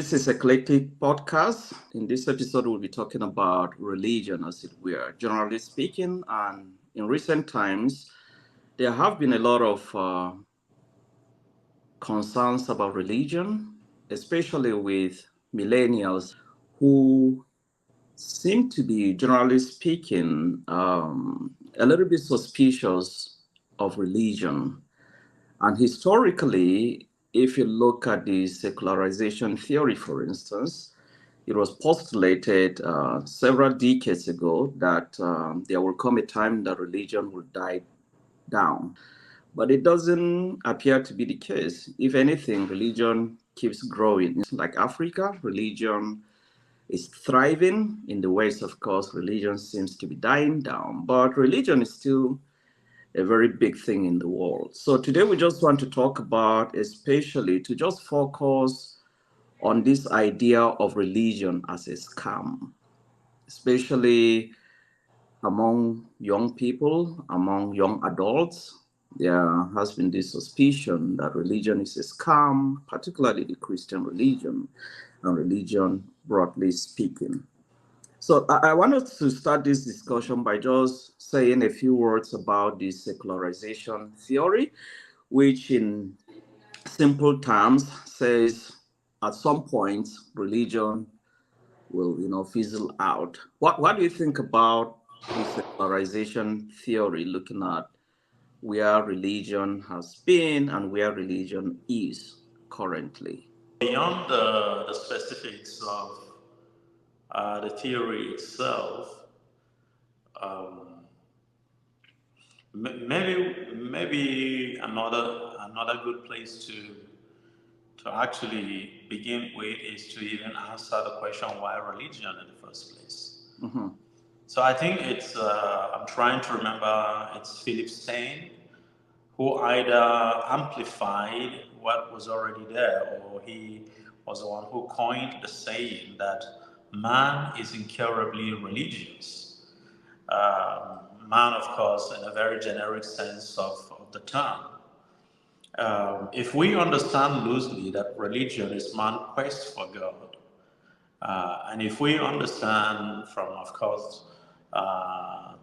This is Eclectic Podcast. In this episode, we'll be talking about religion, as it were, generally speaking. And in recent times, there have been a lot of concerns about religion, especially with millennials who seem to be, generally speaking, a little bit suspicious of religion. And historically, if you look at the secularization theory, for instance, it was postulated several decades ago that there will come a time that religion will die down. But it doesn't appear to be the case. If anything, religion keeps growing. Like Africa, religion is thriving. In the West, of course, religion seems to be dying down. But religion is still a very big thing in the world. So today we just want to talk about, especially to just focus on this idea of religion as a scam, especially among young people, among young adults. There has been this suspicion that religion is a scam, particularly the Christian religion and religion broadly speaking. So I wanted to start this discussion by just saying a few words about the secularization theory, which in simple terms says at some point religion will fizzle out. What do you think about the secularization theory, looking at where religion has been and where religion is currently? Beyond the specifics of the theory itself, um, maybe another good place to actually begin with is to even answer the question why religion in the first place. Mm-hmm. So I think it's I'm trying to remember, it's Philip Stein who either amplified what was already there, or he was the one who coined the saying that man is incurably religious. Man, of course, in a very generic sense of the term. If we understand loosely that religion is man's quest for God, and if we understand from, of course,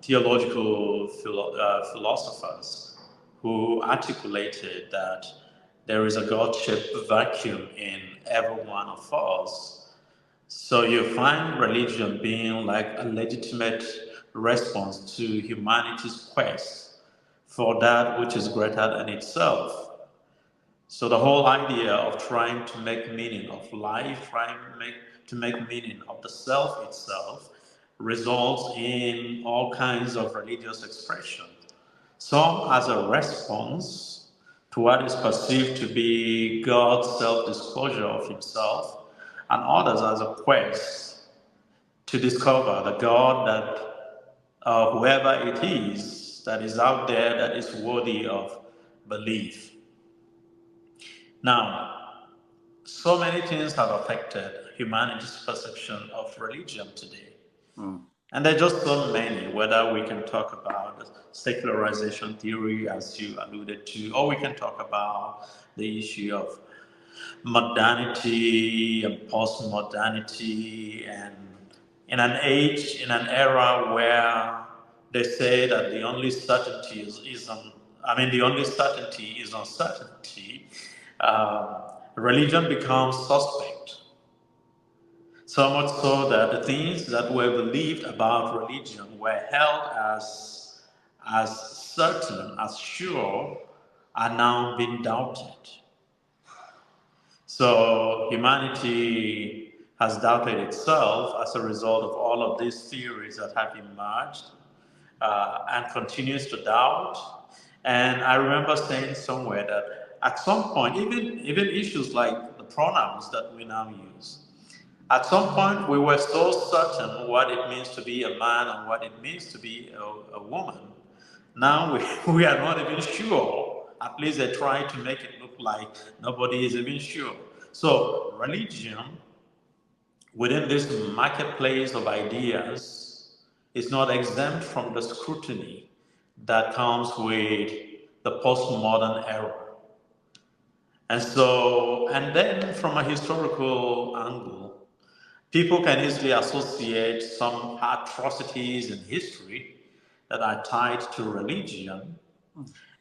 theological philosophers who articulated that there is a God-shaped vacuum in every one of us, so you find religion being like a legitimate response to humanity's quest for that which is greater than itself. So the whole idea of trying to make meaning of life, to make meaning of the self itself, results in all kinds of religious expression. Some as a response to what is perceived to be God's self-disclosure of himself, and others as a quest to discover the God that whoever it is that is out there that is worthy of belief. Now, so many things have affected humanity's perception of religion today. Mm. And there are just so many, whether we can talk about the secularization theory, as you alluded to, or we can talk about the issue of modernity and postmodernity, and in an age, in an era where they say that the only certainty the only certainty is uncertainty, religion becomes suspect. So much so that the things that were believed about religion were held as certain, as sure, are now being doubted. So humanity has doubted itself as a result of all of these theories that have emerged, and continues to doubt. And I remember saying somewhere that at some point, even issues like the pronouns that we now use, at some point we were so certain what it means to be a man and what it means to be a woman. Now we are not even sure. At least they try to make it look like nobody is even sure. So religion within this marketplace of ideas is not exempt from the scrutiny that comes with the postmodern era. And then from a historical angle, people can easily associate some atrocities in history that are tied to religion.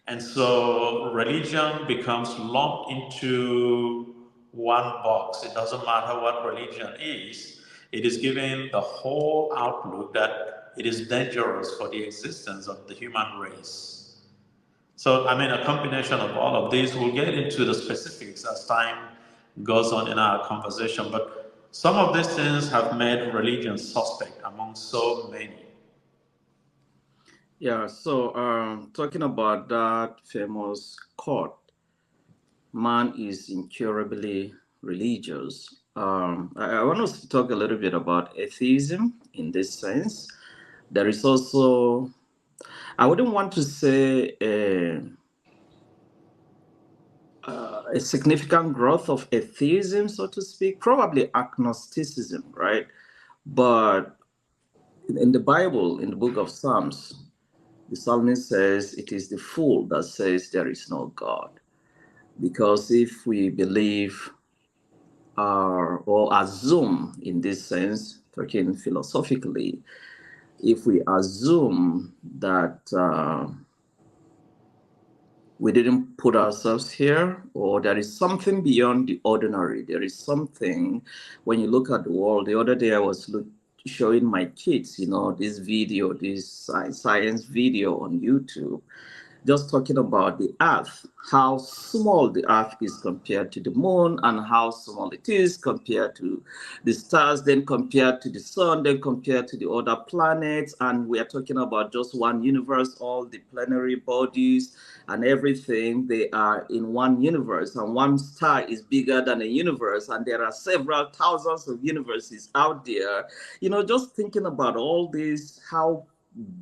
And so religion becomes lumped into one box. It doesn't matter what religion is, it is given the whole outlook that it is dangerous for the existence of the human race. So, I mean, a combination of all of these, we'll get into the specifics as time goes on in our conversation, but some of these things have made religion suspect among so many. Yeah, so talking about that famous quote, man is incurably religious. I want us to talk a little bit about atheism in this sense. There is also, I wouldn't want to say a significant growth of atheism, so to speak, probably agnosticism, right? But in the Bible, in the book of Psalms, the psalmist says it is the fool that says there is no God. Because if we believe or assume, in this sense, talking philosophically, if we assume that we didn't put ourselves here, or there is something beyond the ordinary, there is something, when you look at the world, the other day I was showing my kids, this video, this science video on YouTube, just talking about the earth, how small the earth is compared to the moon, and how small it is compared to the stars, then compared to the sun, then compared to the other planets. And we are talking about just one universe, all the planetary bodies and everything, they are in one universe, and one star is bigger than a universe, and there are several thousands of universes out there. Just thinking about all this, how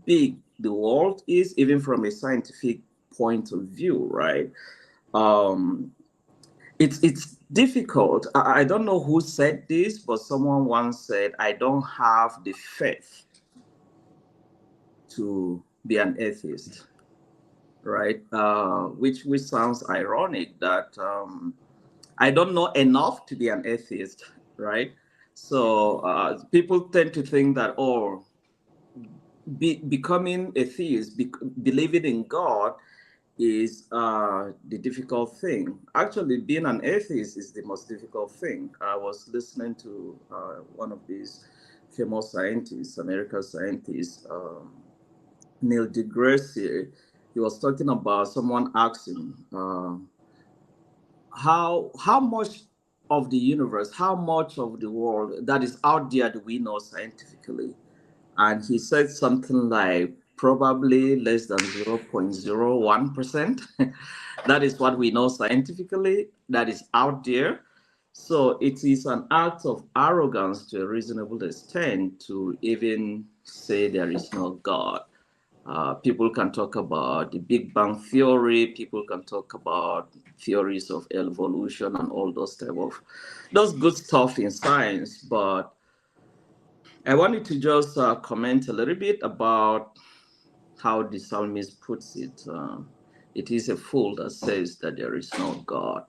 big the world is, even from a scientific point of view, right? Um, it's difficult. I don't know who said this, but someone once said, "I don't have the faith to be an atheist," right? Which sounds ironic that I don't know enough to be an atheist, right? So people tend to think that, oh, becoming atheist, believing in God, is the difficult thing. Actually, being an atheist is the most difficult thing. I was listening to one of these famous scientists, American scientists, Neil deGrasse. He was talking about someone asking how much of the universe, how much of the world that is out there do we know scientifically? And he said something like probably less than 0.01%. That is what we know scientifically, that is out there. So it is an act of arrogance to a reasonable extent to even say there is no God. People can talk about the Big Bang Theory. People can talk about theories of evolution and all those good stuff in science. But I wanted to just comment a little bit about how the psalmist puts it. It is a fool that says that there is no God.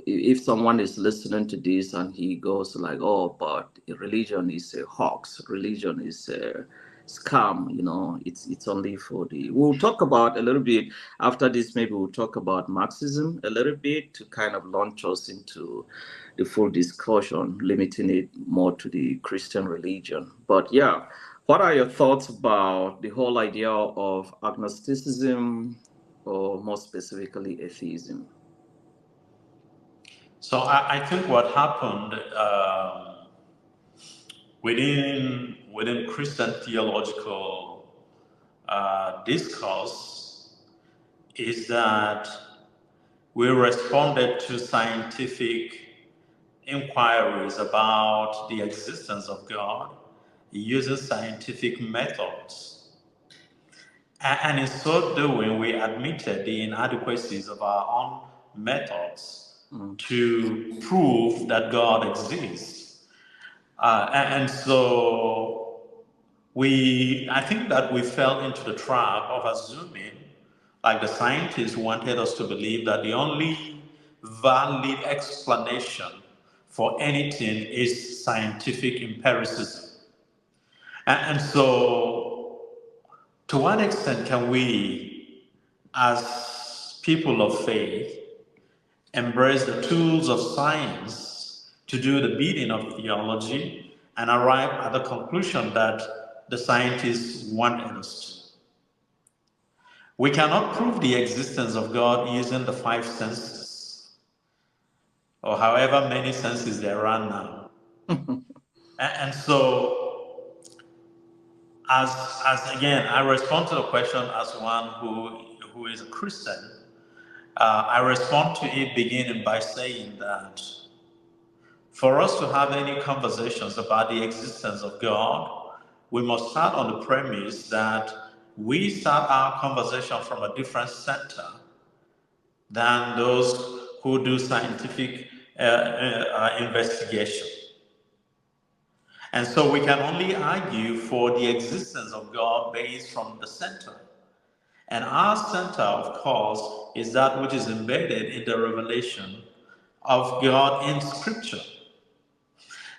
If someone is listening to this and he goes like, "Oh, but religion is a hoax. Religion is a scam. It's only for the." We'll talk about a little bit after this. Maybe we'll talk about Marxism a little bit to kind of launch us into the full discussion, limiting it more to the Christian religion. But yeah, what are your thoughts about the whole idea of agnosticism, or more specifically, atheism? So I think what happened within Christian theological discourse is that we responded to scientific inquiries about the existence of God using scientific methods. And in so doing, we admitted the inadequacies of our own methods Mm. to prove that God exists. And so I think that we fell into the trap of assuming, like the scientists wanted us to believe, that the only valid explanation for anything is scientific empiricism. And so, to what extent can we, as people of faith, embrace the tools of science to do the bidding of theology and arrive at the conclusion that the scientists wanted us to? We cannot prove the existence of God using the five senses, or however many senses there are now. And so, as again, I respond to the question as one who is a Christian. I respond to it beginning by saying that for us to have any conversations about the existence of God, we must start on the premise that we start our conversation from a different center than those who do scientific investigation. And so we can only argue for the existence of God based from the center. And our center, of course, is that which is embedded in the revelation of God in Scripture.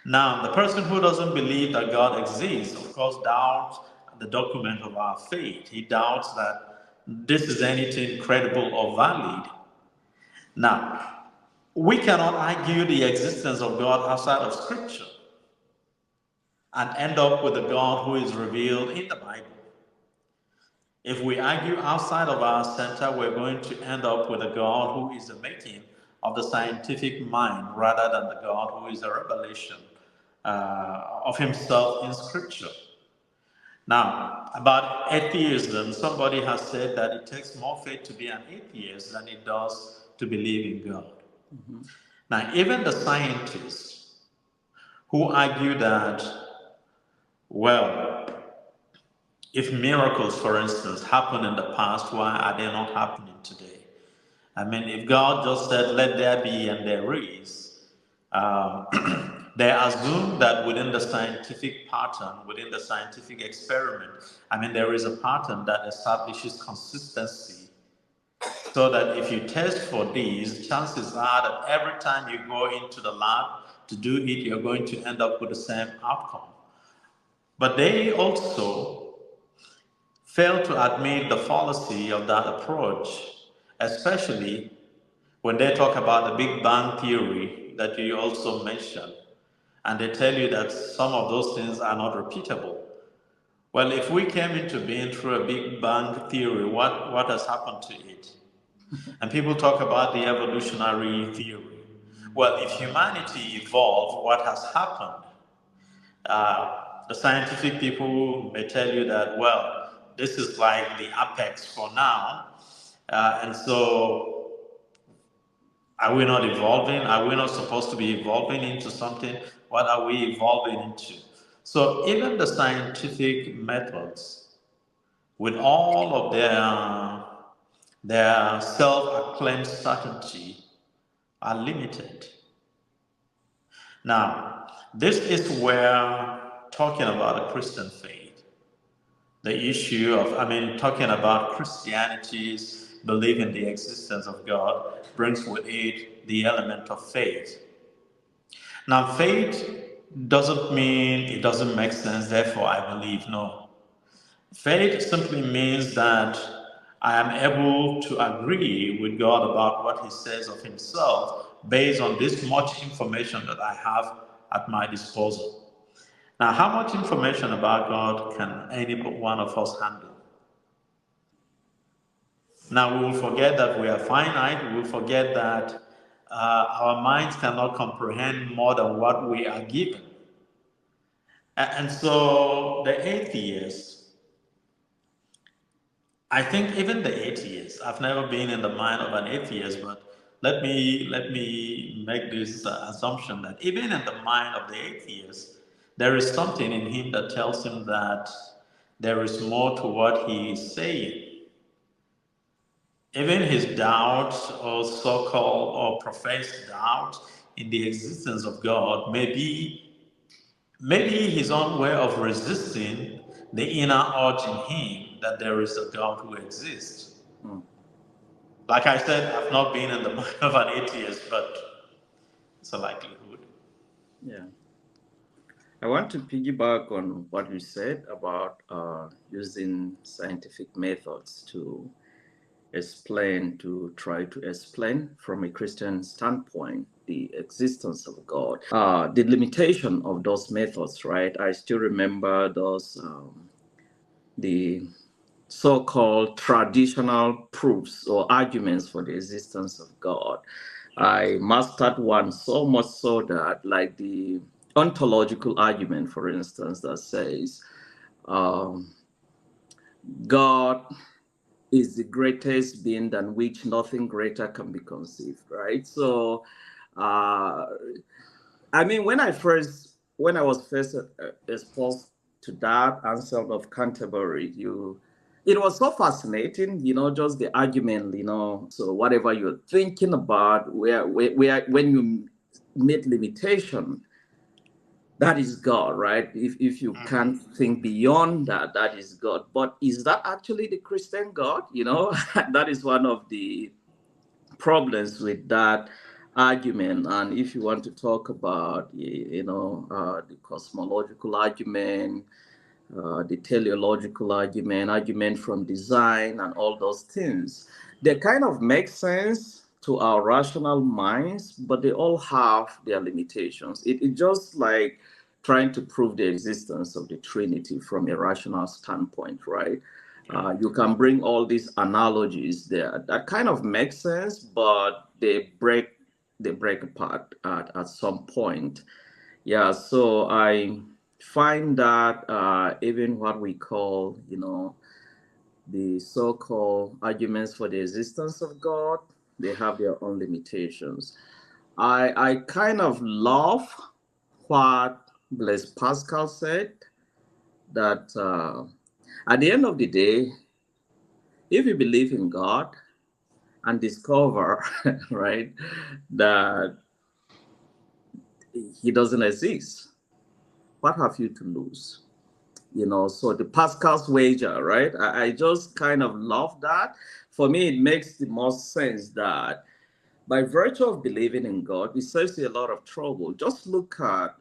Now, the person who doesn't believe that God exists, of course, doubts the document of our faith. He doubts that this is anything credible or valid. Now, we cannot argue the existence of God outside of Scripture and end up with a God who is revealed in the Bible. If we argue outside of our center, we're going to end up with a God who is the making of the scientific mind rather than the God who is a revelation of himself in Scripture. Now, about atheism, somebody has said that it takes more faith to be an atheist than it does to believe in God. Mm-hmm. Now, even the scientists who argue that, well, if miracles, for instance, happened in the past, why are they not happening today? I mean, if God just said, let there be, and there is, they assume that within the scientific pattern, within the scientific experiment, I mean, there is a pattern that establishes consistency. So that if you test for these, chances are that every time you go into the lab to do it, you're going to end up with the same outcome. But they also fail to admit the fallacy of that approach, especially when they talk about the Big Bang theory that you also mentioned, and they tell you that some of those things are not repeatable. Well, if we came into being through a Big Bang theory, what has happened to it? And people talk about the evolutionary theory. Well, if humanity evolved, what has happened? The scientific people may tell you that, well, this is like the apex for now. And so, are we not evolving? Are we not supposed to be evolving into something? What are we evolving into? So, even the scientific methods, with all of their self-acclaimed certainty, are limited. Now, this is where talking about a Christian faith, the issue of, talking about Christianity's belief in the existence of God brings with it the element of faith. Now, faith doesn't mean it doesn't make sense, therefore I believe. No. Faith simply means that I am able to agree with God about what he says of himself based on this much information that I have at my disposal. Now, how much information about God can any one of us handle? Now, we will forget that we are finite. We will forget that our minds cannot comprehend more than what we are given. And so the atheists, I think even the atheists, I've never been in the mind of an atheist, but let me make this assumption that even in the mind of the atheist, there is something in him that tells him that there is more to what he is saying. Even his doubt or so-called or professed doubt in the existence of God may be his own way of resisting the inner urge in him that there is a God who exists. Like I said, I've not been in the mind of an atheist, but it's a likelihood. Yeah. I want to piggyback on what you said about using scientific methods to try to explain from a Christian standpoint the existence of God, the limitation of those methods, right? I still remember those, the so-called traditional proofs or arguments for the existence of God. I mastered one so much so that, like the ontological argument, for instance, that says um, God is the greatest being than which nothing greater can be conceived, right? So, uh, I mean, when I was first exposed to that Anselm of Canterbury, it was so fascinating, just the argument, So whatever you're thinking about, where when you meet limitation, that is God, right? If you can't think beyond that, that is God. But is that actually the Christian God? That is one of the problems with that argument. And if you want to talk about, the cosmological argument, the teleological argument from design, and all those things, they kind of make sense to our rational minds, but they all have their limitations. It's just like trying to prove the existence of the Trinity from a rational standpoint, right? You can bring all these analogies there that kind of make sense, but they break apart at some point. Yeah, so I find that even what we call, the so-called arguments for the existence of God, they have their own limitations. I kind of love what Blaise Pascal said, that at the end of the day, if you believe in God and discover, right, that he doesn't exist, what have you to lose? So the Pascal's wager, right? I just kind of love that. For me, it makes the most sense that by virtue of believing in God, it saves you a lot of trouble. Just look at,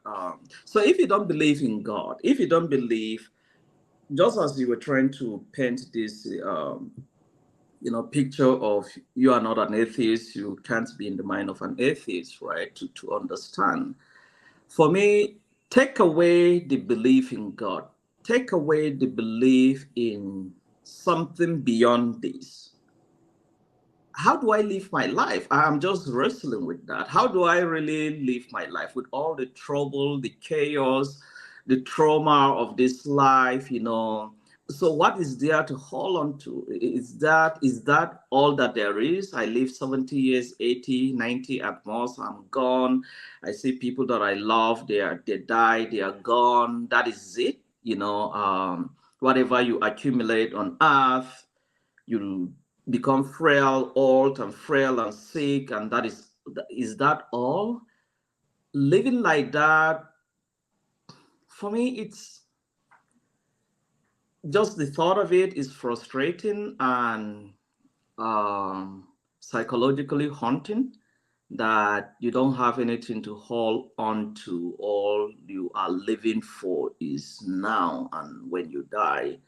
so if you don't believe in God, if you don't believe, just as you were trying to paint this, picture of you are not an atheist, you can't be in the mind of an atheist, right? To understand. For me, take away the belief in God, take away the belief in something beyond this. How do I live my life? I'm just wrestling with that. How do I really live my life with all the trouble, the chaos, the trauma of this life? So what is there to hold on to? Is that all that there is? I live 70 years, 80, 90 at most, I'm gone. I see people that I love, they die, they are gone. That is it. Whatever you accumulate on earth, you become frail, old and frail and sick, and is that all? Living like that, for me, it's just the thought of it is frustrating and psychologically haunting, that you don't have anything to hold on to. All you are living for is now, and when you die,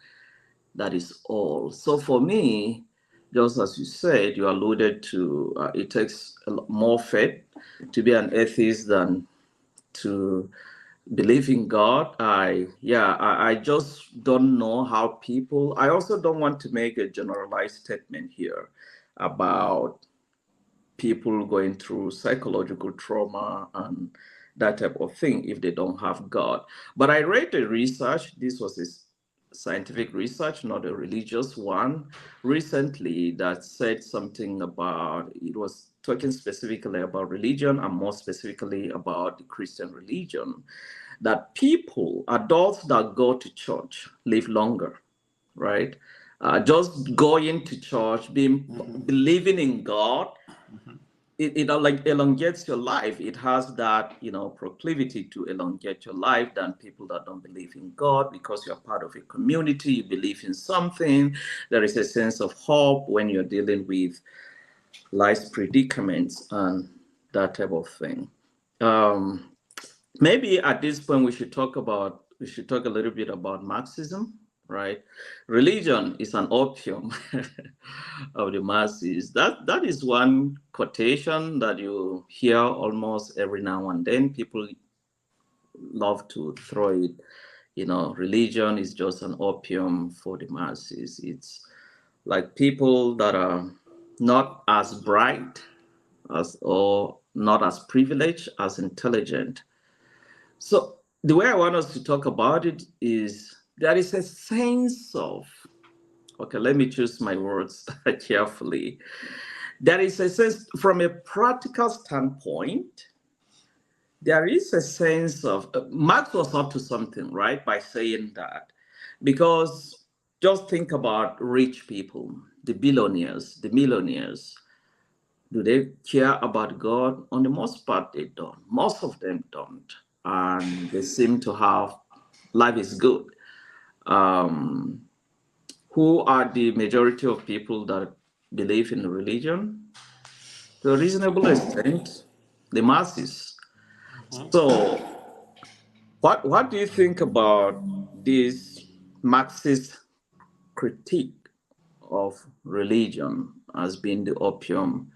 that is all. So for me, just as you said, you alluded to, it takes a lot more faith to be an atheist than to believe in God. I just don't know how people. I also don't want to make a generalized statement here about people going through psychological trauma and that type of thing if they don't have God. But I read the research. This was a scientific research, not a religious one, recently, that said something about, it was talking specifically about religion, and more specifically about the Christian religion, that people, adults that go to church, live longer, right? Just going to church, believing in God, it like elongates your life. It has that, proclivity to elongate your life than people that don't believe in God, because you're part of a community, you believe in something. There is a sense of hope when you're dealing with life's predicaments and that type of thing. Um, Maybe at this point we should talk a little bit about Marxism, right? Religion is an opium of the masses. That is one quotation that you hear almost every now and then. People love to throw it. Religion is just an opium for the masses. It's like people that are not as bright as or not as privileged as intelligent. So the way I want us to talk about it is there is a sense of, okay, let me choose my words carefully. There is a sense, from a practical standpoint, there is a sense of, Marx was up to something, right, by saying that. Because just think about rich people, the billionaires, the millionaires. Do they care about God? On the most part, they don't. Most of them don't. And they seem to have life is good. Um, who are the majority of people that believe in religion? To a reasonable extent, the masses. So, what do you think about this Marxist critique of religion as being the opium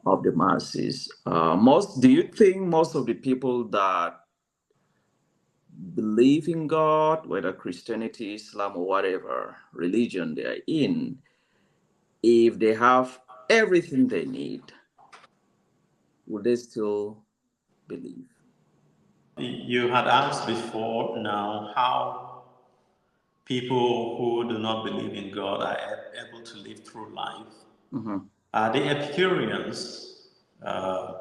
of the masses? Do you think most of the people that believe in God, whether Christianity, Islam, or whatever religion they are in, if they have everything they need, would they still believe? You had asked before now how people who do not believe in God are able to live through life. Mhm. The Epicureans, uh,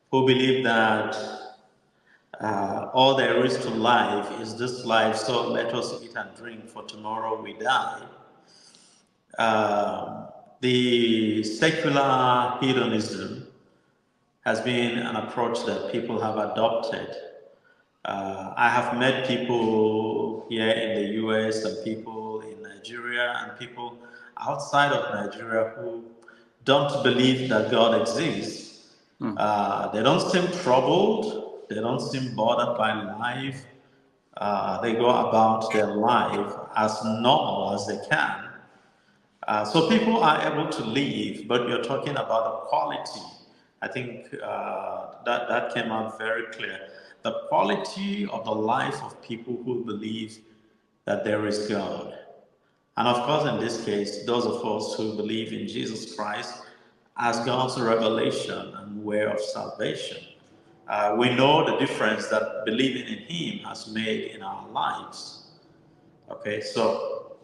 who believe that all there is to life is this life, so let us eat and drink, for tomorrow we die. Uh, the secular hedonism has been an approach that people have adopted. I have met people here in the US and people in Nigeria and people outside of Nigeria who don't believe that God exists. Mm. They don't seem troubled, they don't seem bothered by life. They go about their life as normal as they can. So people are able to live, but you're talking about the quality. I think that came out very clear. The quality of the life of people who believe that there is God. And of course, in this case, those of us who believe in Jesus Christ as God's revelation and way of salvation. We know the difference that believing in Him has made in our lives. Okay, so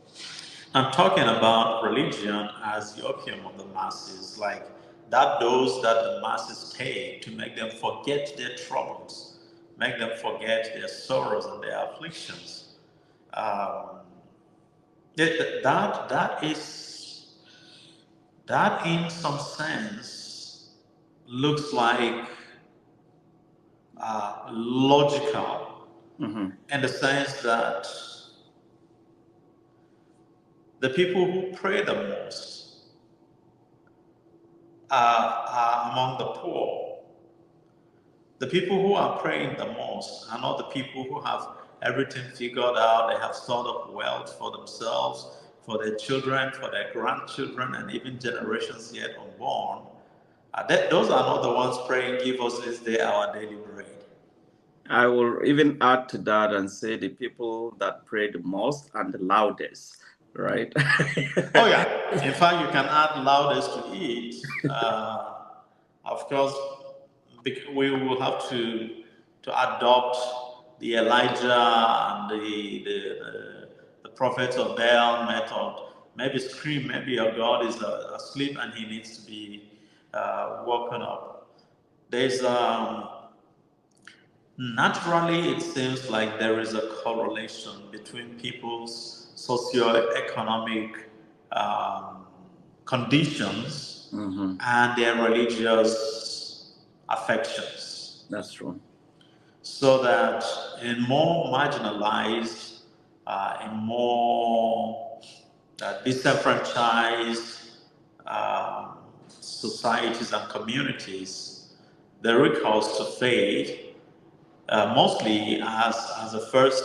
I'm talking about religion as the opium of the masses, like that dose that the masses take to make them forget their troubles, make them forget their sorrows and their afflictions. Um, that is that in some sense looks like logical Mhm. in the sense that the people who pray the most are among the poor. The people who are praying the most are not the people who have everything figured out. They have stored up wealth for themselves, for their children, for their grandchildren, and even generations yet unborn. Those are not the ones praying, "Give us this day our daily bread." I will even add to that and say the people that pray the most and the loudest, right? Oh yeah. In fact, you can add loudest to it. Of course, we will have to adopt the Elijah and the prophets of Baal method. Maybe scream. Maybe your God is asleep and he needs to be woken up. There's Naturally, it seems like there is a correlation between people's socioeconomic um, conditions Hmm. and their religious affections. That's true. So that in more marginalized, in more disenfranchised, um, societies and communities, the recourse to faith, mostly as a first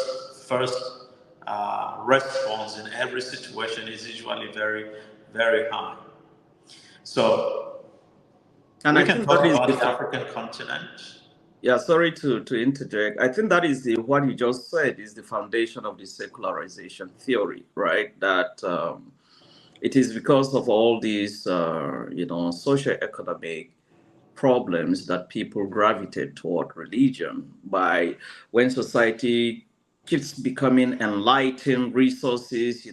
response in every situation, is usually very, very high. So And we I can think that talk is about the the African continent. yeah, sorry to interject. I think that is the what you just said is the foundation of the secularization theory, right? That it is because of all these, socioeconomic problems that people gravitate toward religion. By when society keeps becoming enlightened, resources,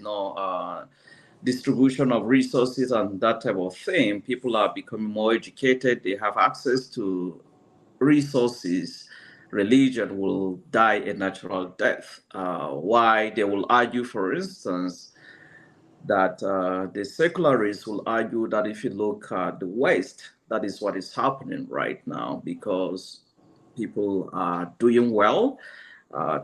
distribution of resources and that type of thing, people are becoming more educated. They have access to resources. Religion will die a natural death. Why they will argue, for instance, that the secularists will argue that if you look at the West, that is what is happening right now because people are doing well.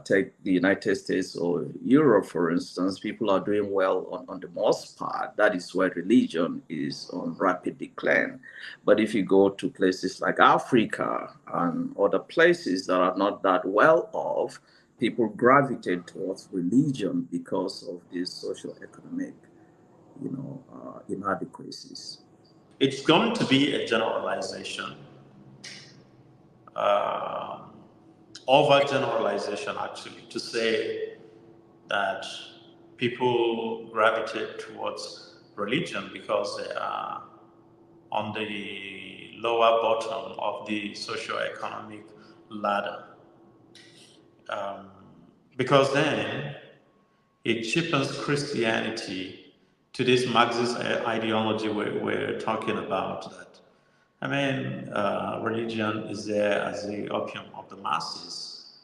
Take the United States or Europe, for instance, people are doing well on the most part. That is where religion is on rapid decline. But if you go to places like Africa and other places that are not that well off, people gravitate towards religion because of these social economic inadequacies. It's going to be a generalization, uh, overgeneralization actually, to say that people gravitate towards religion because they are on the lower bottom of the socio-economic ladder. Um, because then it cheapens Christianity to this Marxist ideology we're talking about. That I mean, religion is there as the opium of the masses.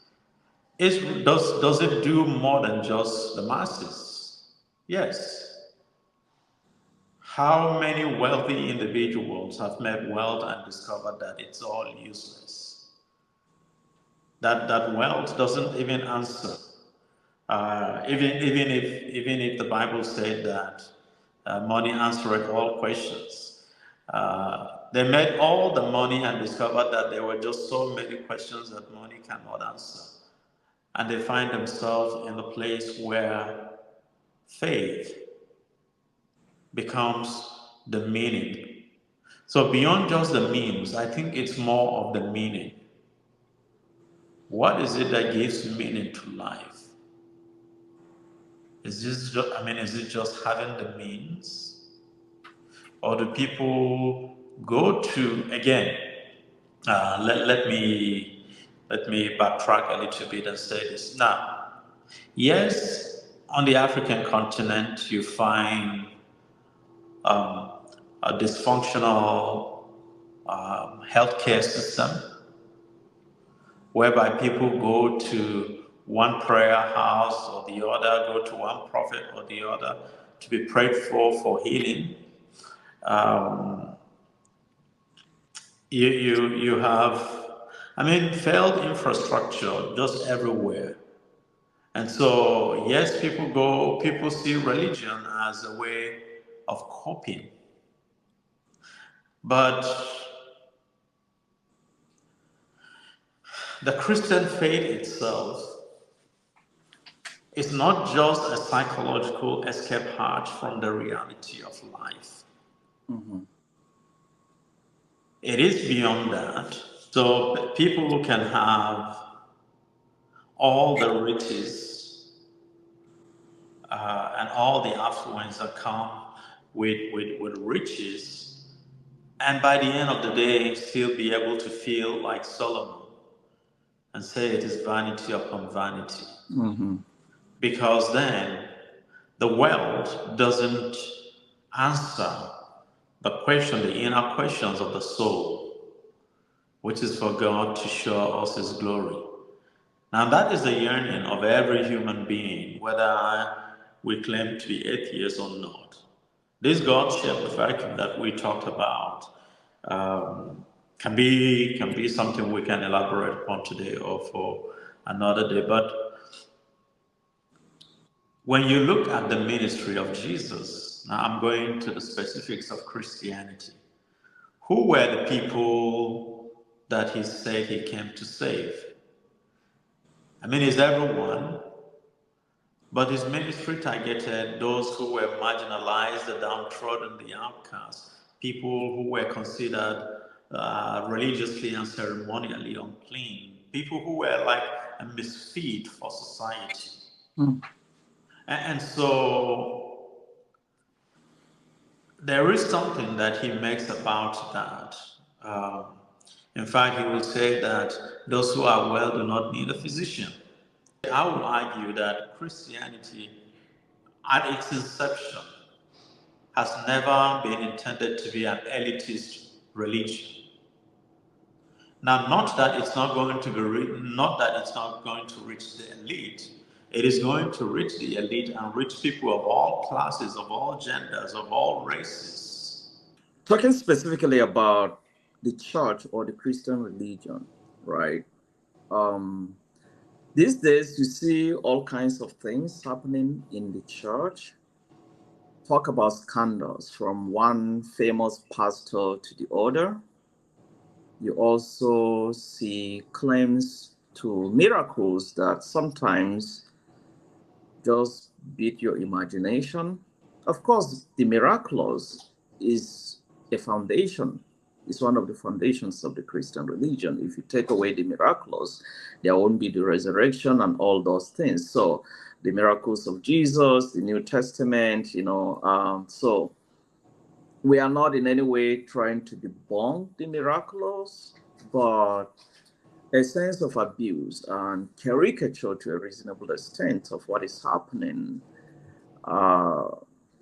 Does it do more than just the masses? Yes. How many wealthy individuals have made wealth and discovered that it's all useless? That wealth doesn't even answer. Even if the Bible said that money answered all questions, they made all the money and discovered that there were just so many questions that money cannot answer, and they find themselves in the place where faith becomes the meaning. So beyond just the means, I think it's more of the meaning. What is it that gives meaning to life? Is it just having the means? Or do people go to, again, let me backtrack a little bit and say this. Now, yes, on the African continent, you find um, a dysfunctional healthcare system whereby people go to one prayer house or the other, go to one prophet or the other to be prayed for healing. Um, you have, failed infrastructure just everywhere. And so, yes, people see religion as a way of coping. But the Christian faith itself is not just a psychological escape hatch from the reality of life. Mhm. It is beyond that. So people can have all the riches and all the affluence that come with riches, and by the end of the day, still be able to feel like Solomon and say it is vanity upon vanity. Mhm. Because then the world doesn't answer the inner questions of the soul, which is for God to show us His glory. Now, that is the yearning of every human being, whether we claim to be atheists or not. This God-shaped vacuum that we talked about um, can be something we can elaborate upon today or for another day. But when you look at the ministry of Jesus, now I'm going to the specifics of Christianity. Who were the people that he said he came to save? I mean, it's everyone, but his ministry targeted those who were marginalized, the downtrodden, the outcast, people who were considered religiously and ceremonially unclean, people who were like a misfit for society. Mm. And so there is something that he makes about that. Um, in fact, he will say that those who are well do not need a physician. I would argue that Christianity, at its inception, has never been intended to be an elitist religion. Now, not that it's not going to not that it's not going to reach the elite. It is going to reach the elite and reach people of all classes, of all genders, of all races. Talking specifically about the church or the Christian religion, right? Um, these days, you see all kinds of things happening in the church. Talk about scandals from one famous pastor to the other. You also see claims to miracles that sometimes just beat your imagination. Of course, the miraculous is a foundation. It's one of the foundations of the Christian religion. If you take away the miraculous, there won't be the resurrection and all those things. So, the miracles of Jesus, the New Testament, so we are not in any way trying to debunk the miraculous, but a sense of abuse and caricature to a reasonable extent of what is happening. Uh,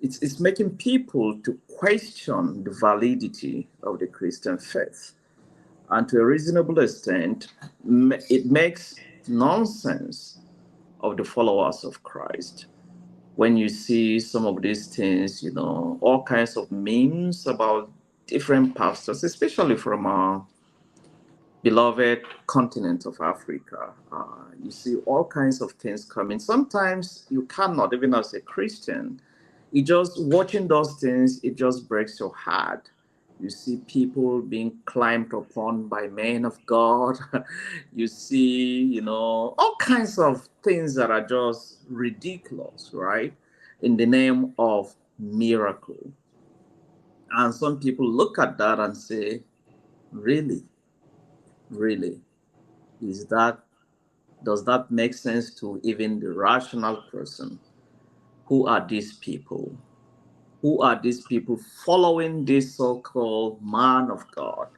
it's making people to question the validity of the Christian faith. And to a reasonable extent, it makes nonsense of the followers of Christ. When you see some of these things, all kinds of memes about different pastors, especially from our beloved continent of Africa. You see all kinds of things coming. Sometimes you cannot, even as a Christian, it just watching those things, it just breaks your heart. You see people being climbed upon by men of God. You see, all kinds of things that are just ridiculous, right? In the name of miracle. And some people look at that and say, really? Really? Is that Does that make sense to even the rational person? Who are these people? Who are these people following this so-called man of God?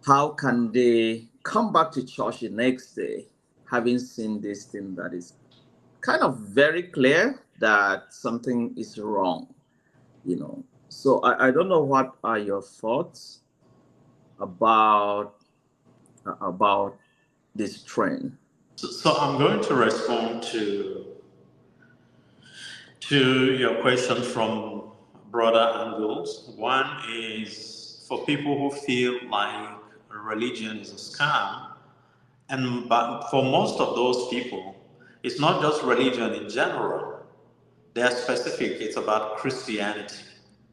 How can they come back to church the next day having seen this thing that is kind of very clear that something is wrong, So I don't know, what are your thoughts about about this trend? So I'm going to respond to your question from broader angles. One is for people who feel like religion is a scam, and but for most of those people, it's not just religion in general. They are specific. It's about Christianity.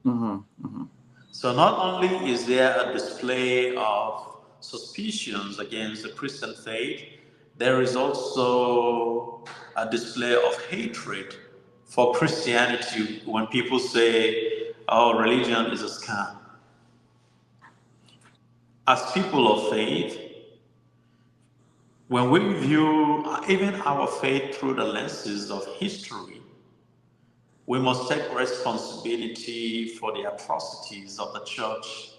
Mm-hmm, mm-hmm. So not only is there a display of suspicions against the Christian faith, there is also a display of hatred for Christianity when people say, oh, religion is a scam. As people of faith, when we view even our faith through the lenses of history, we must take responsibility for the atrocities of the church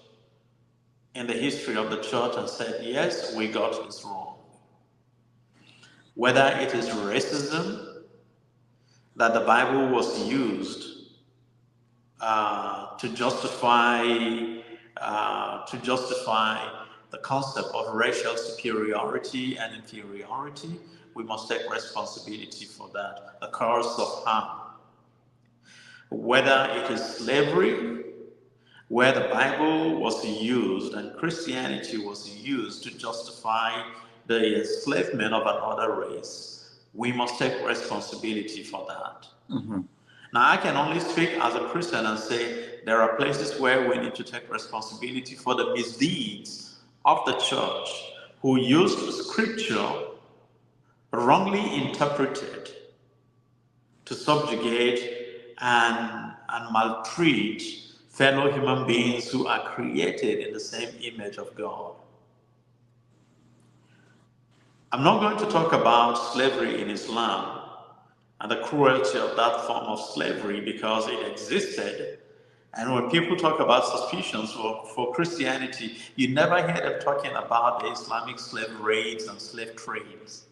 in the history of the church and said, yes, we got this wrong. Whether it is racism, that the Bible was used to justify the concept of racial superiority and inferiority, we must take responsibility for that. The cause of harm. Whether it is slavery, where the Bible was used and Christianity was used to justify the enslavement of another race, we must take responsibility for that. Mm-hmm. Now, I can only speak as a Christian and say there are places where we need to take responsibility for the misdeeds of the church who used scripture wrongly interpreted to subjugate and maltreat fellow human beings who are created in the same image of God. I'm not going to talk about slavery in Islam and the cruelty of that form of slavery because it existed. And when people talk about suspicions for Christianity, you never hear them talking about the Islamic slave raids and slave trades,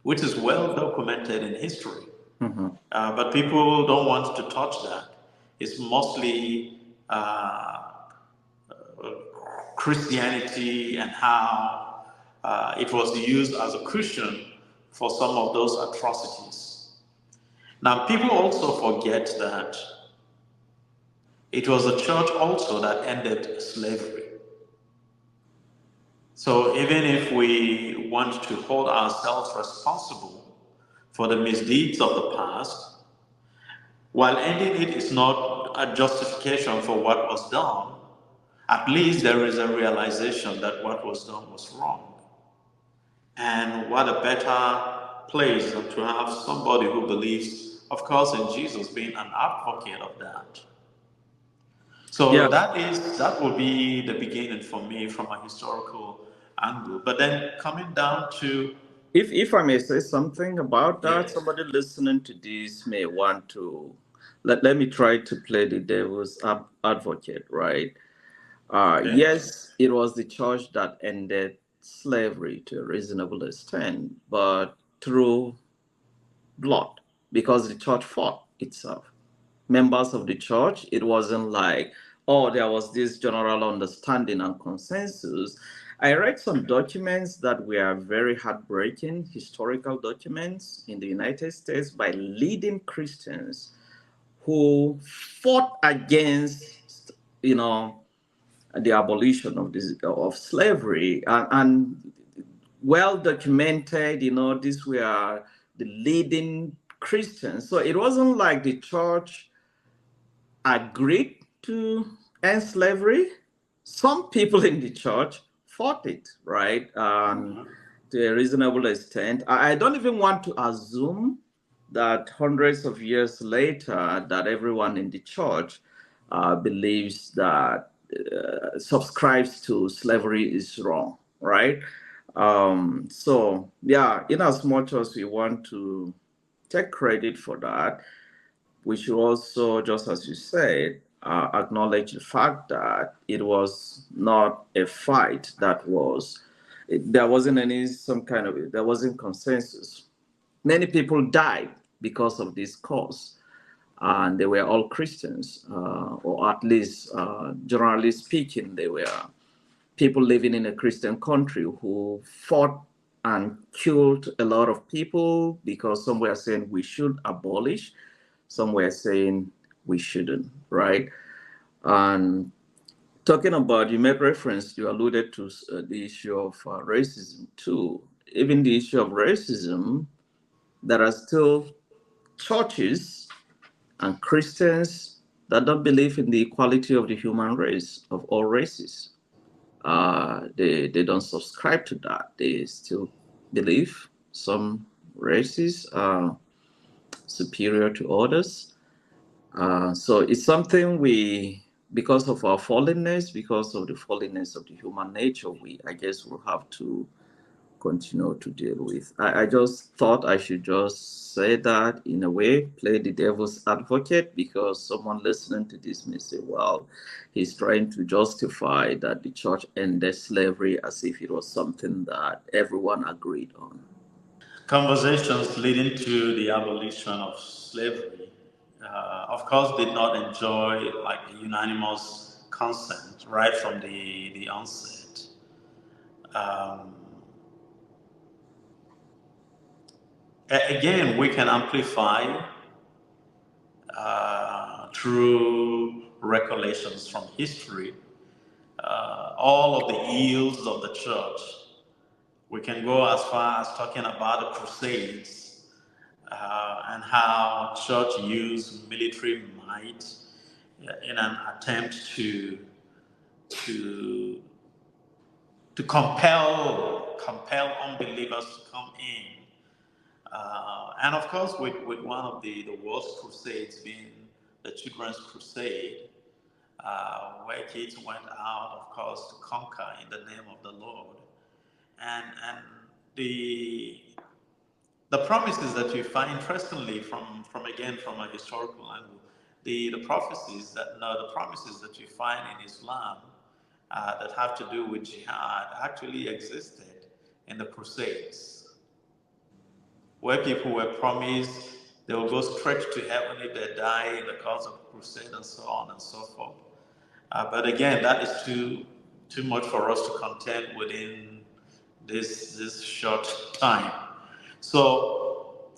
which is well documented in history. Mm-hmm. But people don't want to touch that. It's mostly Christianity and how it was used as a cushion for some of those atrocities. Now, people also forget that it was the church also that ended slavery. So even if we want to hold ourselves responsible for the misdeeds of the past, while ending it is not a justification for what was done, at least there is a realization that what was done was wrong. And what a better place than to have somebody who believes, of course, in Jesus being an advocate of that. So Yeah. that will be the beginning for me from a historical angle. But then coming down to If I may say something about that, yes, somebody listening to this may want to let me try to play the devil's advocate, right? okay, Yes, it was the church that ended slavery to a reasonable extent, but through blood, because the church fought itself. Members of the church, it wasn't like, oh, there was this general understanding and consensus. I read some documents that were very heartbreaking, historical documents in the United States by leading Christians who fought against, you know, the abolition of of slavery, and well documented. These were the leading Christians. So it wasn't like the church agreed to end slavery. Some people in the church fought it, right? To a reasonable extent. I don't even want to assume that hundreds of years later, that everyone in the church believes that subscribes to slavery is wrong, right? So yeah, in as much as we want to take credit for that, we should also, just as you said, acknowledge the fact that it was not a fight that was, there wasn't there wasn't consensus. Many people died because of this cause, and they were all Christians, or at least, generally speaking, they were people living in a Christian country who fought and killed a lot of people because some were saying we should abolish, some were saying we shouldn't, right? And talking about, you made reference, you alluded to the issue of racism too. Even the issue of racism, there are still churches and Christians that don't believe in the equality of the human race, of all races. They don't subscribe to that. They still believe some races are superior to others. So it's something because of our fallenness, because of the fallenness of the human nature, I guess we'll have to continue to deal with. I just thought I should just say that in a way, play the devil's advocate, because someone listening to this may say, well, he's trying to justify that the church ended slavery as if it was something that everyone agreed on. conversations leading to the abolition of slavery, of course, did not enjoy like a unanimous consent right from the onset. Um, Again, we can amplify through recollections from history all of the ills of the church. We can go as far as talking about the Crusades and how church used military might in an attempt to compel unbelievers to come in. And of course, with one of the world's crusades being the Children's Crusade, where kids went out, of course, to conquer in the name of the Lord. And the the promises that you find, interestingly, from again from a historical angle, the prophecies that no, the promises that you find in Islam that have to do with jihad actually existed in the Crusades, where people were promised they will go straight to heaven if they die in the cause of crusade and so on and so forth. But again, that is too much for us to contend within this short time. So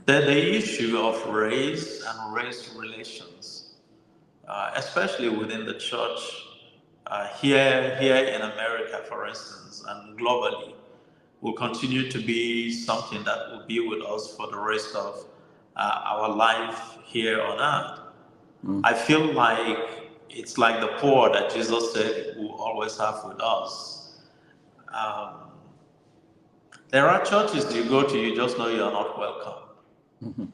the issue of race and race relations, especially within the church, here in America, for instance, and globally, will continue to be something that will be with us for the rest of our life here on earth. Mm. I feel like it's like the poor that Jesus said will always have with us. Um, there are churches you go to, you just know you are not welcome. Mhm.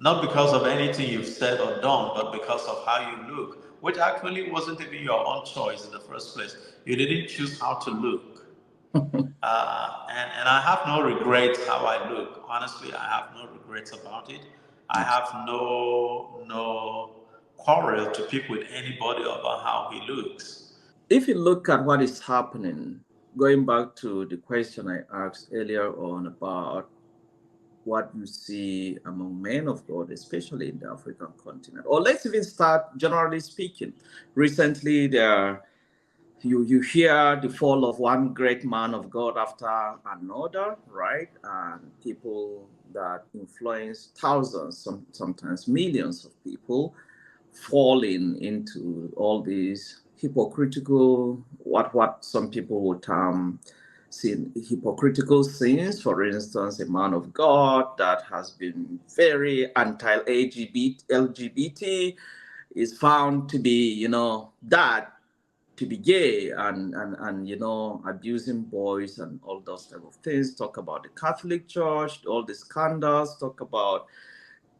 Not because of anything you've said or done, but because of how you look, which actually wasn't even your own choice in the first place. You didn't choose how to look. And I have no regrets how I look. Honestly, I have no regrets about it. I Yes. have no quarrel to pick with anybody about how he looks. If you look at what is happening, going back to the question I asked earlier on about what you see among men of God, especially in the African continent, or let's even start generally speaking. Recently, you hear the fall of one great man of God after another, right? And people that influence thousands, sometimes millions of people, falling into all these hypocritical, what some people would see hypocritical sins. For instance, a man of God that has been very anti-LGBT is found to be, that to be gay and abusing boys and all those type of things. Talk about the Catholic Church, all the scandals. Talk about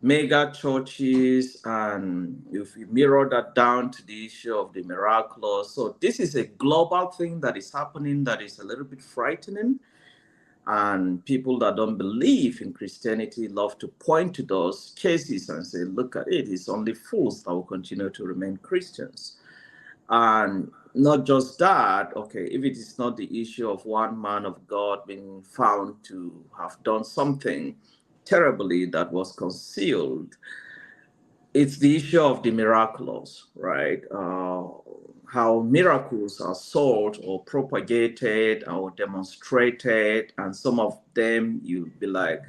mega churches, and if you mirror that down to the issue of the miraculous. So this is a global thing that is happening that is a little bit frightening. And people that don't believe in Christianity love to point to those cases and say, look at it, it's only fools that will continue to remain Christians. And not just that, okay, if it is not the issue of one man of God being found to have done something terribly that was concealed, it's the issue of the miraculous, right? How miracles are sold or propagated or demonstrated, and some of them you be like,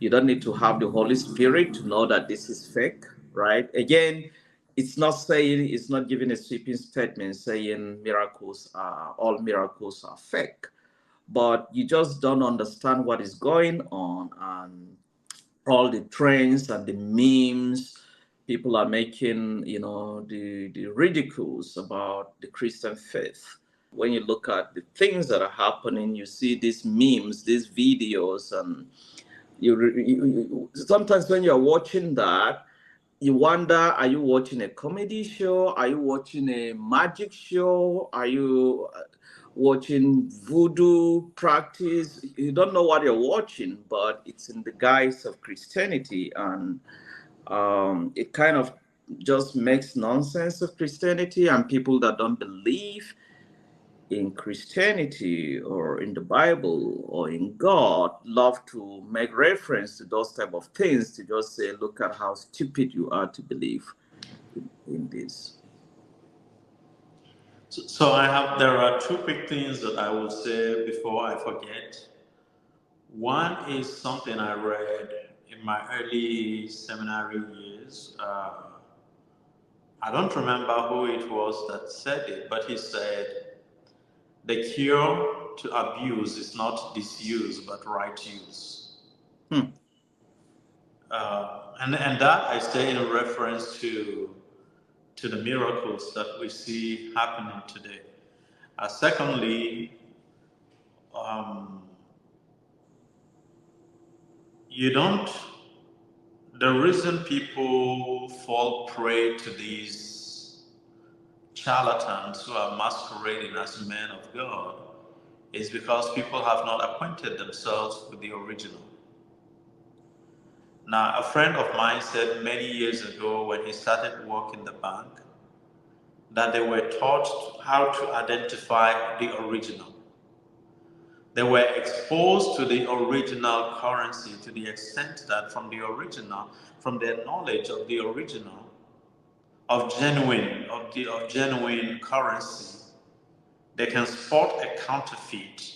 you don't need to have the Holy Spirit to know that this is fake, right? Again, it's not giving a sweeping statement saying all miracles are fake, but you just don't understand what is going on, and all the trends and the memes people are making, the ridicules about the Christian faith. When you look at the things that are happening, you see these memes, these videos, and sometimes when you're watching that, you wonder, are you watching a comedy show? Are you watching a magic show? Are you watching voodoo practice? You don't know what you're watching, but it's in the guise of Christianity. And it kind of just makes nonsense of Christianity, and people that don't believe in Christianity or in the Bible or in God love to make reference to those type of things to just say, look at how stupid you are to believe in this. So there are two quick things that I will say before I forget. One is something I read in my early seminary years. I don't remember who it was that said it, but he said, the cure to abuse is not disuse but right use. Hmm. And that I say in reference to the miracles that we see happening today. Secondly, um, you don't. The reason people fall prey to these charlatans who are masquerading as men of God is because people have not acquainted themselves with the original. Now, a friend of mine said many years ago when he started work in the bank that they were taught how to identify the original. They were exposed to the original currency to the extent that from the original, from their knowledge of the original, of genuine currency, they can spot a counterfeit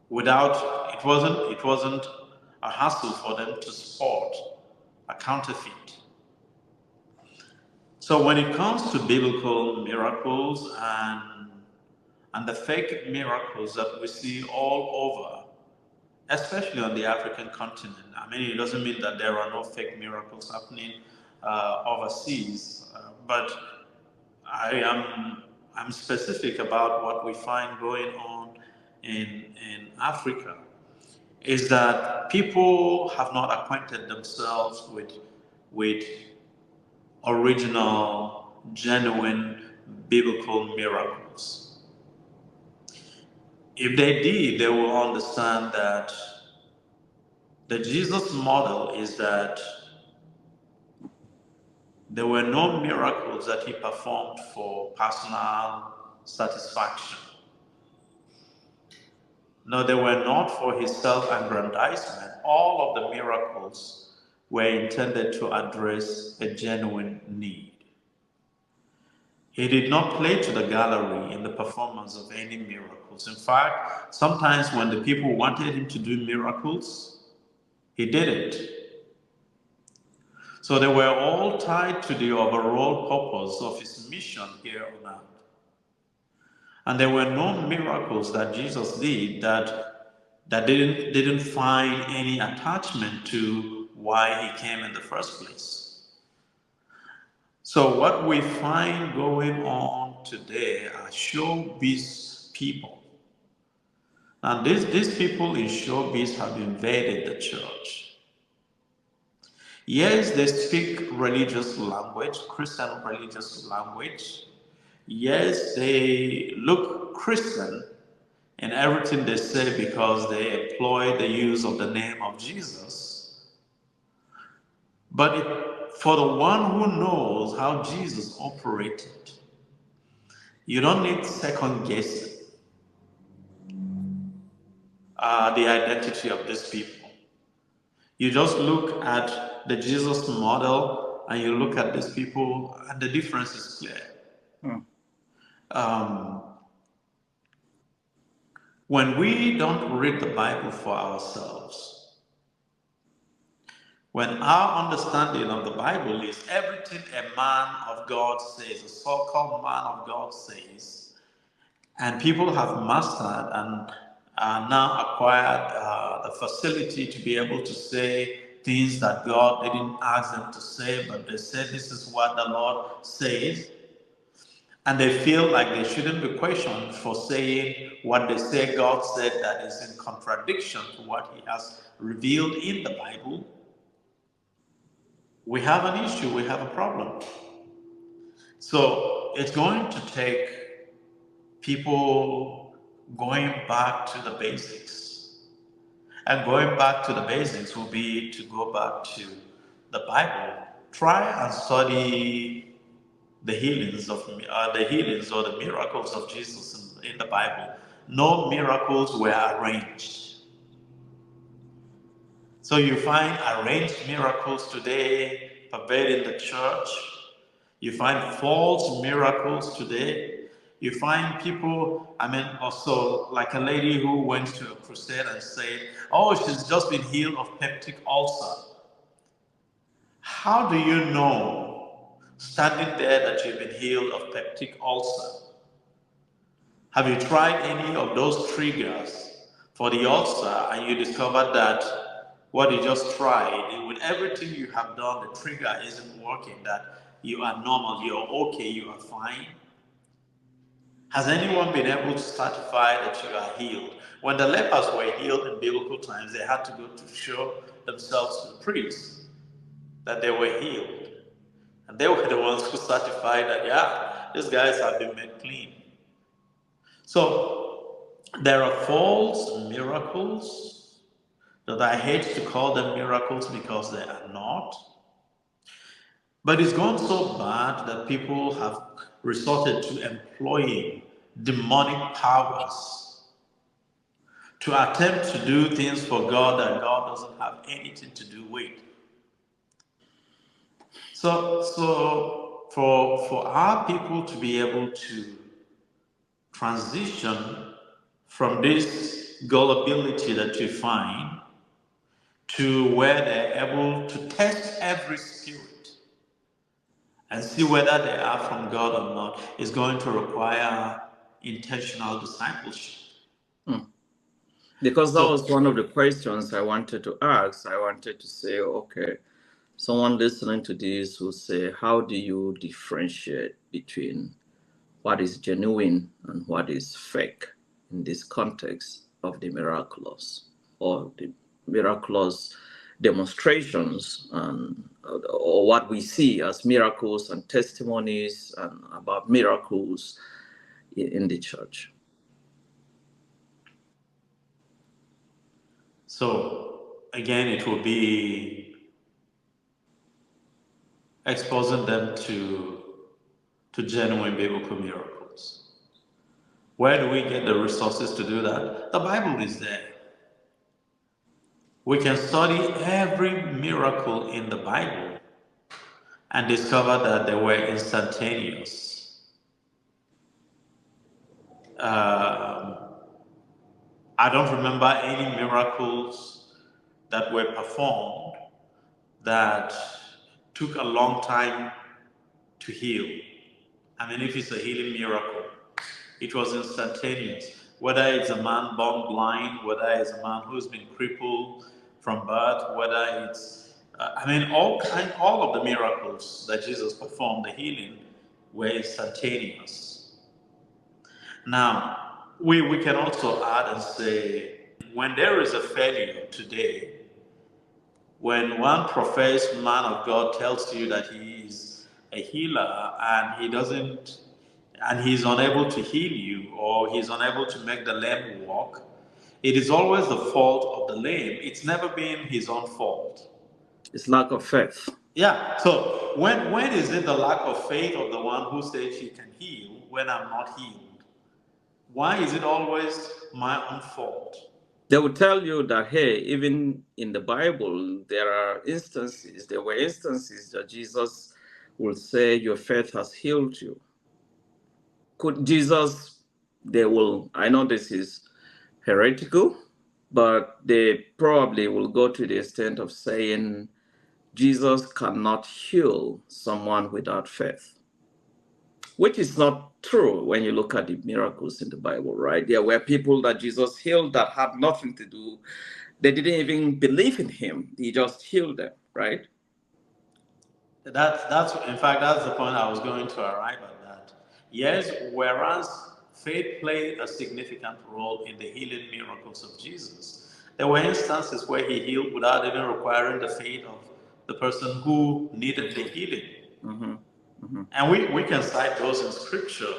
without it wasn't a hassle for them to spot a counterfeit. So when it comes to biblical miracles and the fake miracles that we see all over, especially on the African continent. I mean, it doesn't mean that there are no fake miracles happening overseas, but I'm specific about what we find going on in Africa. Is that people have not acquainted themselves with original, genuine biblical miracles. If they did, they will understand that the Jesus model is that there were no miracles that he performed for personal satisfaction. No, they were not for his self-aggrandizement. All of the miracles were intended to address a genuine need. He did not play to the gallery in the performance of any miracles. In fact, sometimes when the people wanted him to do miracles, he didn't. So they were all tied to the overall purpose of his mission here on earth. And there were no miracles that Jesus did that didn't find any attachment to why he came in the first place. So what we find going on today are showbiz people. And these people in showbiz have invaded the church. Yes, they speak religious language, Christian religious language. Yes, they look Christian in everything they say because they employ the use of the name of Jesus. But for the one who knows how Jesus operated, you don't need second guessing the identity of these people. You just look at the Jesus model and you look at these people, and the difference is clear. Hmm. Um, when we don't read the Bible for ourselves, when our understanding of the Bible is everything a man of God says, a so-called man of God says, and people have mastered and now acquired the facility to be able to say things that God didn't ask them to say, but they said this is what the Lord says, and they feel like they shouldn't be questioned for saying what they say God said that is in contradiction to what he has revealed in the Bible. We have an issue, we have a problem. So it's going to take people going back to the basics. And going back to the basics will be to go back to the Bible. Try and study the healings or the miracles of Jesus in the Bible. No miracles were arranged. So you find arranged miracles today pervading the church. You find false miracles today. You find people, also like a lady who went to a crusade and said, oh, she's just been healed of peptic ulcer. How do you know, standing there, that you've been healed of peptic ulcer? Have you tried any of those triggers for the ulcer and you discovered that what you just tried, with everything you have done, the trigger isn't working, that you are normal, you're okay, you are fine? Has anyone been able to certify that you are healed? When the lepers were healed in biblical times, they had to go to show themselves to the priest that they were healed. And they were the ones who certified that, yeah, these guys have been made clean. So there are false miracles that I hate to call them miracles because they are not. But it's gone so bad that people have resorted to employing demonic powers to attempt to do things for God that God doesn't have anything to do with. So for our people to be able to transition from this gullibility that you find to where they're able to test every spirit and see whether they are from God or not is going to require intentional discipleship. Because that was So, one of the questions I wanted to ask. I wanted to say, okay, someone listening to this will say, how do you differentiate between what is genuine and what is fake in this context of the miraculous or the miraculous demonstrations and or what we see as miracles and testimonies and about miracles in the church? so again, it will be exposing them to genuine biblical miracles. Where do we get the resources to do that? The Bible is there. We can study every miracle in the Bible and discover that they were instantaneous. Um, I don't remember any miracles that were performed that took a long time to heal. I mean, if it's a healing miracle, it was instantaneous. Whether it's a man born blind, whether it's a man who's been crippled from birth, whether it's, all of the miracles that Jesus performed, the healing, were instantaneous. Now, we can also add and say, when there is a failure today, when one professed man of God tells you that he is a healer and he doesn't, and he's unable to heal you or he's unable to make the lame walk, it is always the fault of the lame. It's never been his own fault. It's lack of faith. Yeah. So when is it the lack of faith of the one who says he can heal when I'm not healed? Why is it always my own fault? They will tell you that, hey, even in the Bible, there were instances that Jesus will say, your faith has healed you. Could Jesus, I know this is heretical, but they probably will go to the extent of saying Jesus cannot heal someone without faith, which is not true when you look at the miracles in the Bible, right? There were people that Jesus healed that had nothing to do. They didn't even believe in him. He just healed them, right? That's in fact that's the point I was going to arrive at. That yes, whereas faith played a significant role in the healing miracles of Jesus, there were instances where he healed without even requiring the faith of the person who needed the healing. Mm-hmm. Mm-hmm. And we can cite those in scripture.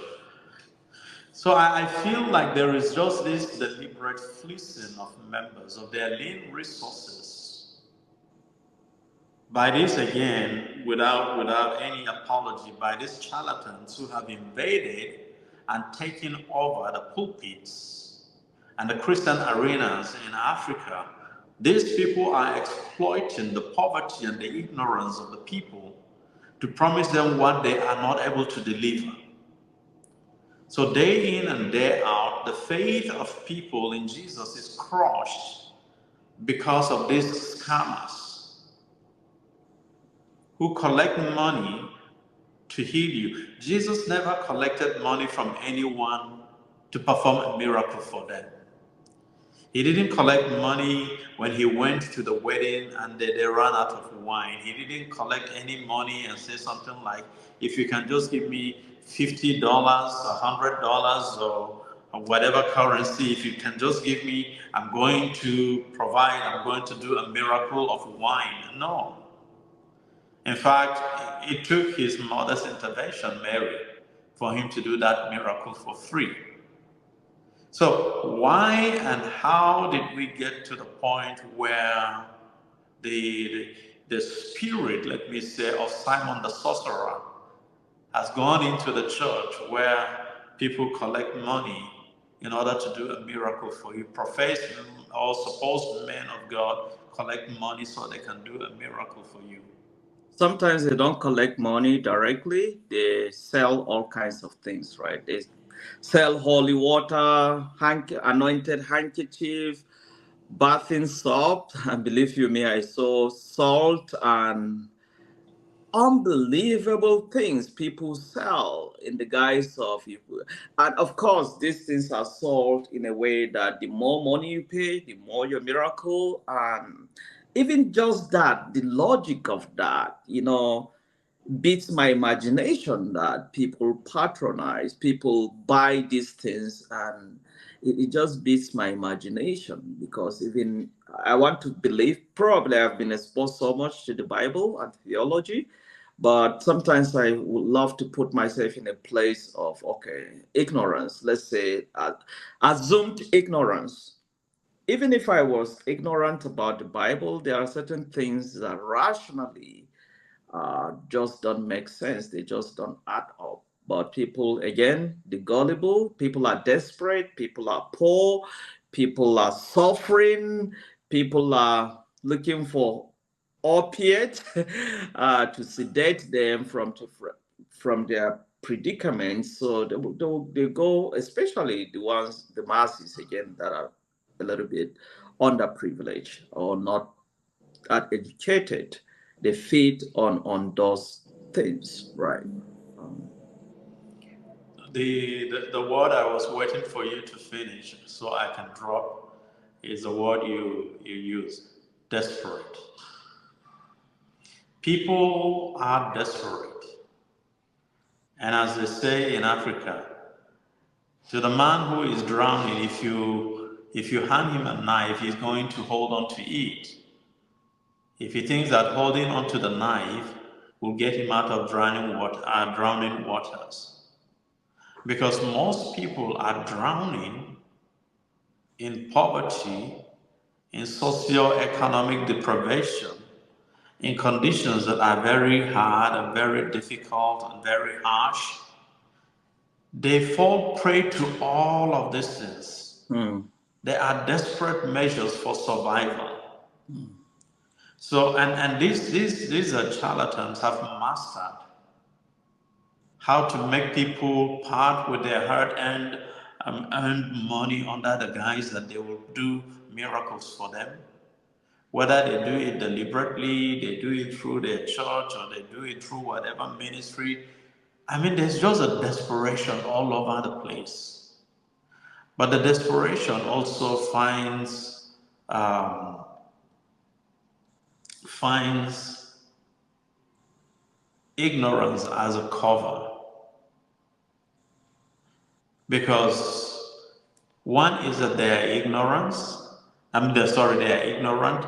So I feel like there is just this deliberate fleecing of members of their lean resources. By this again, without any apology, by these charlatans who have invaded and taken over the pulpits and the Christian arenas in Africa, these people are exploiting the poverty and the ignorance of the people to promise them what they are not able to deliver. So day in and day out, the faith of people in Jesus is crushed because of these scammers who collect money to heal you. Jesus never collected money from anyone to perform a miracle for them. He didn't collect money when he went to the wedding and they ran out of wine. He didn't collect any money and say something like, if you can just give me $50, $100, or whatever currency, if you can just give me, I'm going to provide, I'm going to do a miracle of wine. No. In fact, it took his mother's intervention, Mary, for him to do that miracle for free. So why and how did we get to the point where the, the spirit, let me say, of Simon the sorcerer has gone into the church where people collect money in order to do a miracle for you? Professed or supposed men of God collect money so they can do a miracle for you. Sometimes they don't collect money directly. They sell all kinds of things, right? They sell holy water, anointed handkerchief, bathing soap. And believe you me, I saw salt and unbelievable things people sell in the guise of you. And of course, these things are sold in a way that the more money you pay, the more your miracle. And even just that, the logic of that, beats my imagination that people patronize, people buy these things, and it just beats my imagination because even I want to believe, probably I've been exposed so much to the Bible and theology, but sometimes I would love to put myself in a place of, okay, ignorance, let's say assumed ignorance. Even if I was ignorant about the Bible, there are certain things that rationally just don't make sense. They just don't add up. But people, again, the gullible, people are desperate, people are poor, people are suffering, people are looking for opiate to sedate them from their predicaments. So they go, especially the masses, again, that are a little bit underprivileged or not that educated, they feed on those things, right? Um, The word I was waiting for you to finish so I can drop is the word you use, desperate. People are desperate. And as they say in Africa, to the man who is drowning, if you hand him a knife, he's going to hold on to it. If he thinks that holding onto the knife will get him out of drowning waters. Because most people are drowning in poverty, in socio-economic deprivation, in conditions that are very hard and very difficult and very harsh. They fall prey to all of these things. hmm. They are desperate measures for survival. So, and these charlatans have mastered how to make people part with their hard-earned earned money under the guise that they will do miracles for them. Whether they do it deliberately, they do it through their church, or they do it through whatever ministry. I mean, there's just a desperation all over the place. But the desperation also um, finds ignorance as a cover. Because one is that they are they are ignorant.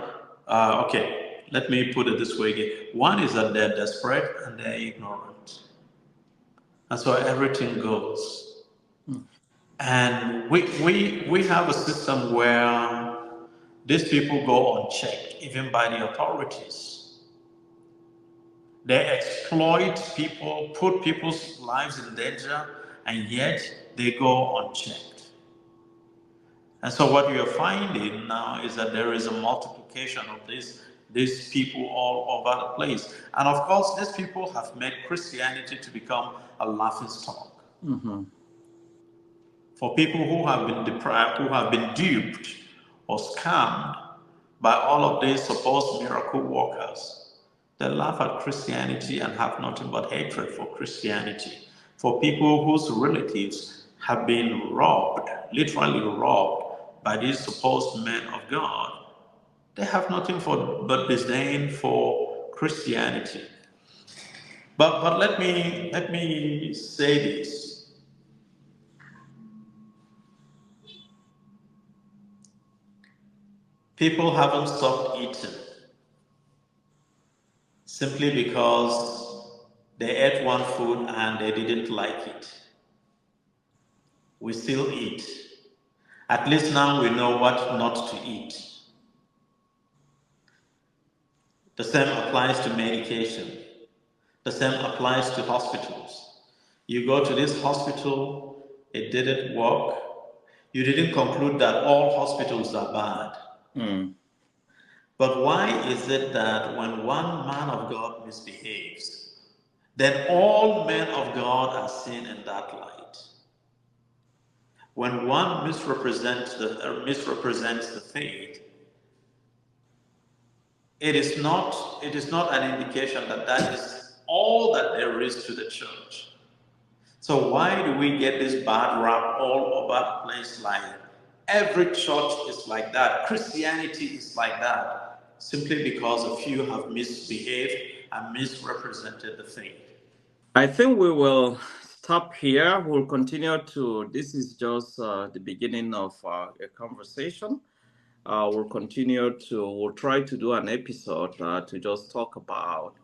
Okay, let me put it this way again. One is that they're desperate and they're ignorant. And so everything goes. And we have a system where these people go unchecked, even by the authorities. They exploit people, put people's lives in danger, and yet they go unchecked. And so what we are finding now is that there is a multiplication of these people all over the place. And of course, these people have made Christianity to become a laughing stock. Mm-hmm. For people who have been deprived, who have been duped or scammed by all of these supposed miracle workers, they laugh at Christianity and have nothing but hatred for Christianity. For people whose relatives have been robbed, literally robbed, by these supposed men of God. They have nothing but disdain for Christianity. But let me say this. People haven't stopped eating simply because they ate one food and they didn't like it. We still eat. At least now we know what not to eat. The same applies to medication. The same applies to hospitals. You go to this hospital, it didn't work. You didn't conclude that all hospitals are bad. Mm. But why is it that when one man of God misbehaves, then all men of God are seen in that light? When one misrepresents the faith, it is not an indication that that is all that there is to the church. So why do we get this bad rap all over the place? Like every church is like that, Christianity is like that, simply because a few have misbehaved and misrepresented the faith. I think we will stop here. We'll continue to, this is just the beginning of a conversation. We'll try to do an episode to just talk about,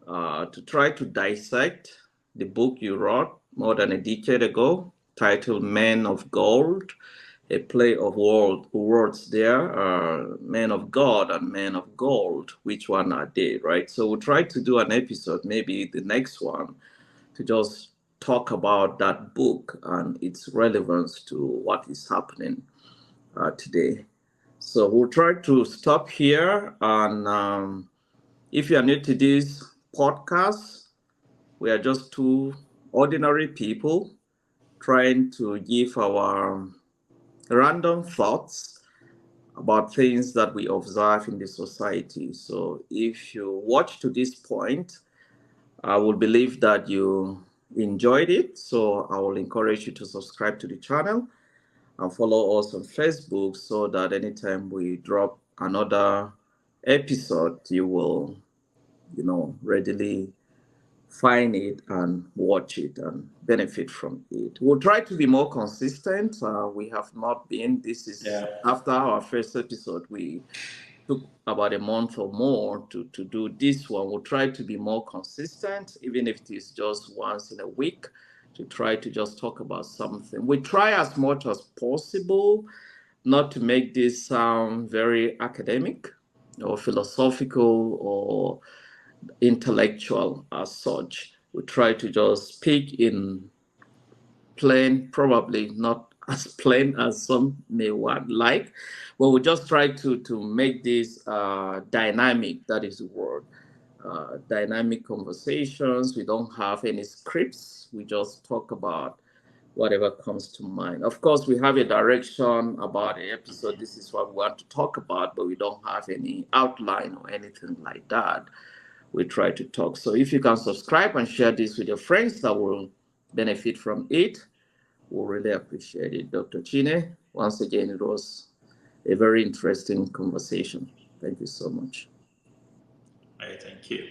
to try to dissect the book you wrote more than a decade ago, titled Men of Gold, a play of words there, men of God and men of gold. Which one are they, right? So we'll try to do an episode, maybe the next one, to just talk about that book and its relevance to what is happening today. So we'll try to stop here. And if you are new to this podcast, we are just two ordinary people trying to give our random thoughts about things that we observe in the society. So if you watch to this point, I will believe that you enjoyed it. So I will encourage you to subscribe to the channel and follow us on Facebook so that anytime we drop another episode, you will, readily find it and watch it and benefit from it. We'll try to be more consistent. We have not been. This is after our first episode. We took about a month or more to do this one. We'll try to be more consistent, even if it is just once in a week, to try to just talk about something. We try as much as possible not to make this sound very academic or philosophical or intellectual as such. We try to just speak in plain, probably not as plain as some may want like, but we just try to make this dynamic. That is the word. Dynamic conversations. We don't have any scripts. We just talk about whatever comes to mind. Of course, we have a direction about the episode. This is what we want to talk about, but we don't have any outline or anything like that. We try to talk. So if you can subscribe and share this with your friends that will benefit from it, we'll really appreciate it. Dr. Chine, once again, it was a very interesting conversation. Thank you so much. Right, thank you.